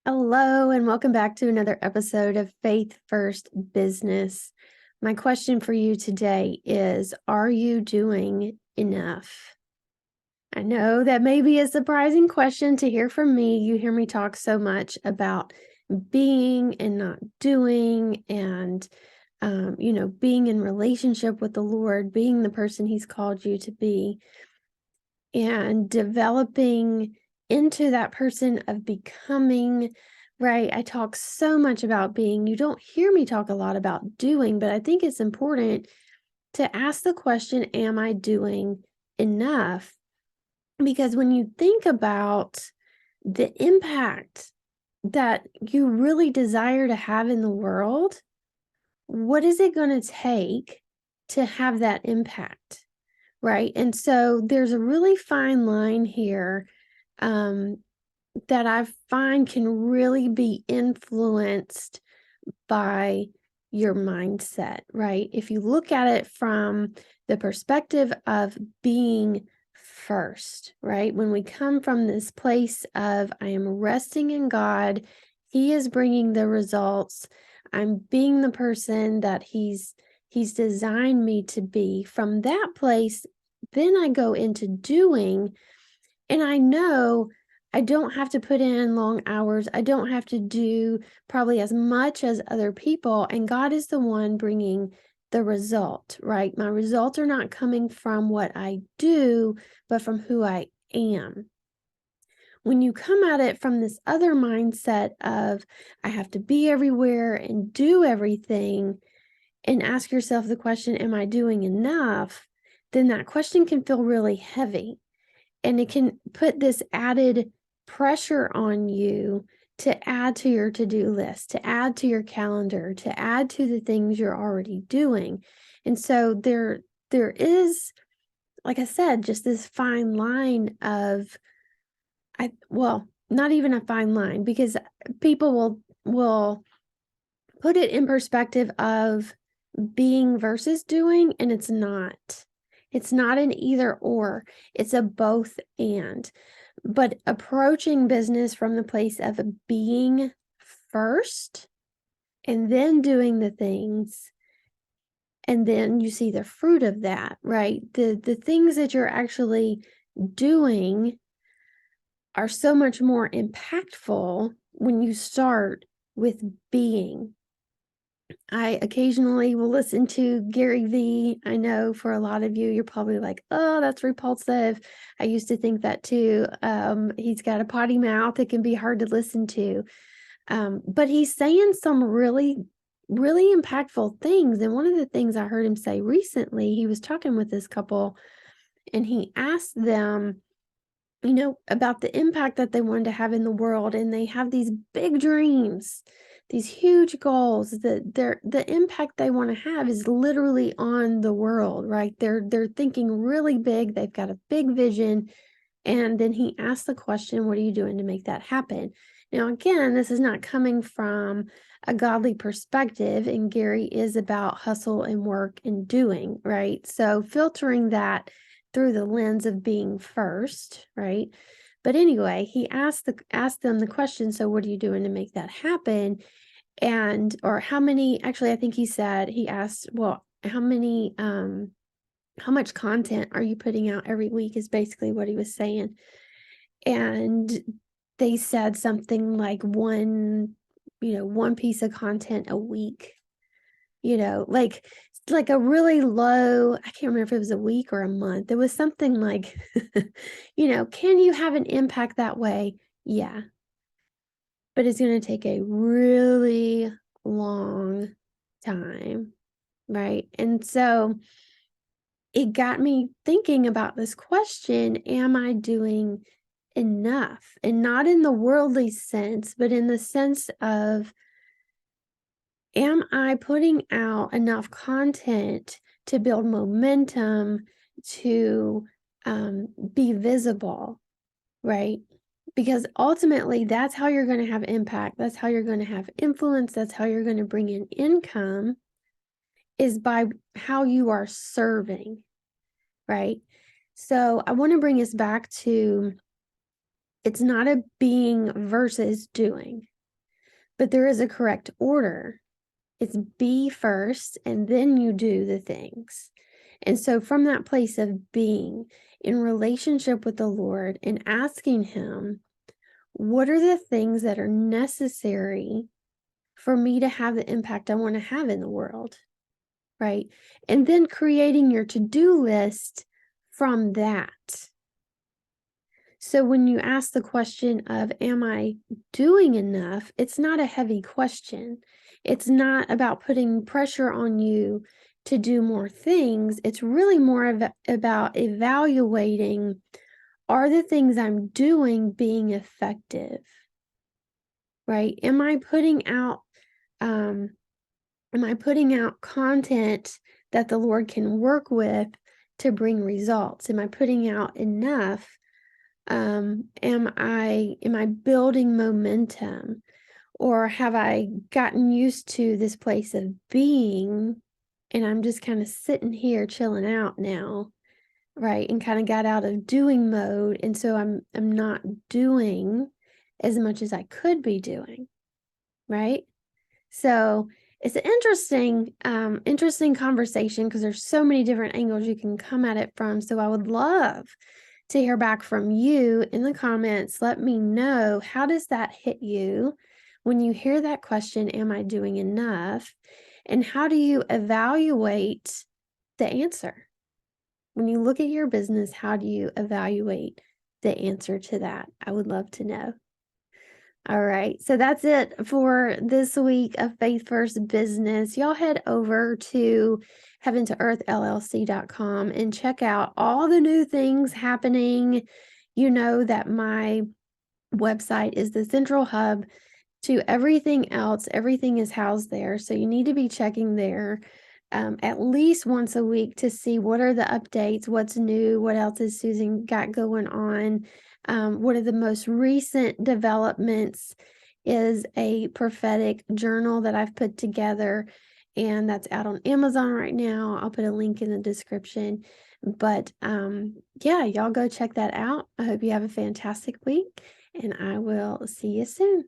Hello, and welcome back to another episode of Faith First Business. My question for you today is, are you doing enough? I know that may be a surprising question to hear from me. You hear me talk so much about being and not doing and, being in relationship with the Lord, being the person He's called you to be, and developing into that person of becoming, right? I talk so much about being. You don't hear me talk a lot about doing, but I think it's important to ask the question, am I doing enough? Because when you think about the impact that you really desire to have in the world, what is it going to take to have that impact? Right. And so there's a really fine line here um, that I find can really be influenced by your mindset, right? If you look at it from the perspective of being first, right? When we come from this place of, I am resting in God, He is bringing the results, I'm being the person that He's designed me to be. From that place, then I go into doing, and I know I don't have to put in long hours. I don't have to do probably as much as other people. And God is the one bringing the result, right? My results are not coming from what I do, but from who I am. When you come at it from this other mindset of, I have to be everywhere and do everything, and ask yourself the question, am I doing enough? Then that question can feel really heavy. And it can put this added pressure on you to add to your to-do list, to add to your calendar, to add to the things you're already doing. And so there is, like I said, just this fine line of not even a fine line, because people will put it in perspective of being versus doing, and it's not. It's not an either or, it's a both and. But approaching business from the place of being first and then doing the things, and then you see the fruit of that, right? The things that you're actually doing are so much more impactful when you start with being. I occasionally will listen to Gary Vee. I know for a lot of you, you're probably like, oh, that's repulsive. I used to think that too. He's got a potty mouth. It can be hard to listen to. But he's saying some really, really impactful things. And one of the things I heard him say recently, he was talking with this couple and he asked them, about the impact that they wanted to have in the world. And they have these big dreams, these huge goals that the impact they want to have is literally on the world, right? They're thinking really big. They've got a big vision. And then he asked the question, what are you doing to make that happen? Now, again, this is not coming from a godly perspective, and Gary is about hustle and work and doing, right? So filtering that through the lens of being first, right? But anyway, he asked them the question, so what are you doing to make that happen? And or how many, actually, I think he asked, well, how much content are you putting out every week is basically what he was saying. And they said something like one piece of content a week, like a really low, I can't remember if it was a week or a month. It was something like, can you have an impact that way? Yeah. But it's going to take a really long time, right? And so it got me thinking about this question, am I doing enough? And not in the worldly sense, but in the sense of, am I putting out enough content to build momentum, to be visible, right? Because ultimately, that's how you're going to have impact. That's how you're going to have influence. That's how you're going to bring in income, is by how you are serving, right? So I want to bring us back to, it's not a being versus doing. but there is a correct order. It's be first, and then you do the things. And so from that place of being in relationship with the Lord and asking Him, what are the things that are necessary for me to have the impact I want to have in the world, right? And then creating your to-do list from that. So when you ask the question of, am I doing enough? It's not a heavy question. It's not about putting pressure on you to do more things. It's really more about evaluating, are the things I'm doing being effective? Right? Am I putting out content that the Lord can work with to bring results? Am I putting out enough? Am I building momentum, or have I gotten used to this place of being and I'm just kind of sitting here chilling out now, right? And kind of got out of doing mode, and so I'm not doing as much as I could be doing, right? So it's an interesting conversation because there's so many different angles you can come at it from. So I would love to hear back from you in the comments. Let me know, how does that hit you when you hear that question, am I doing enough? And how do you evaluate the answer? When you look at your business, how do you evaluate the answer to that? I would love to know. All right, so that's it for this week of Faith First Business. Y'all head over to heaventoearthllc.com and check out all the new things happening. You know that my website is the central hub to everything else. Everything is housed there, so you need to be checking there at least once a week to see what are the updates, what's new, what else is Susan got going on. What are the most recent developments is a prophetic journal that I've put together, and that's out on Amazon right now. I'll put a link in the description. But yeah, y'all go check that out. I hope you have a fantastic week, and I will see you soon.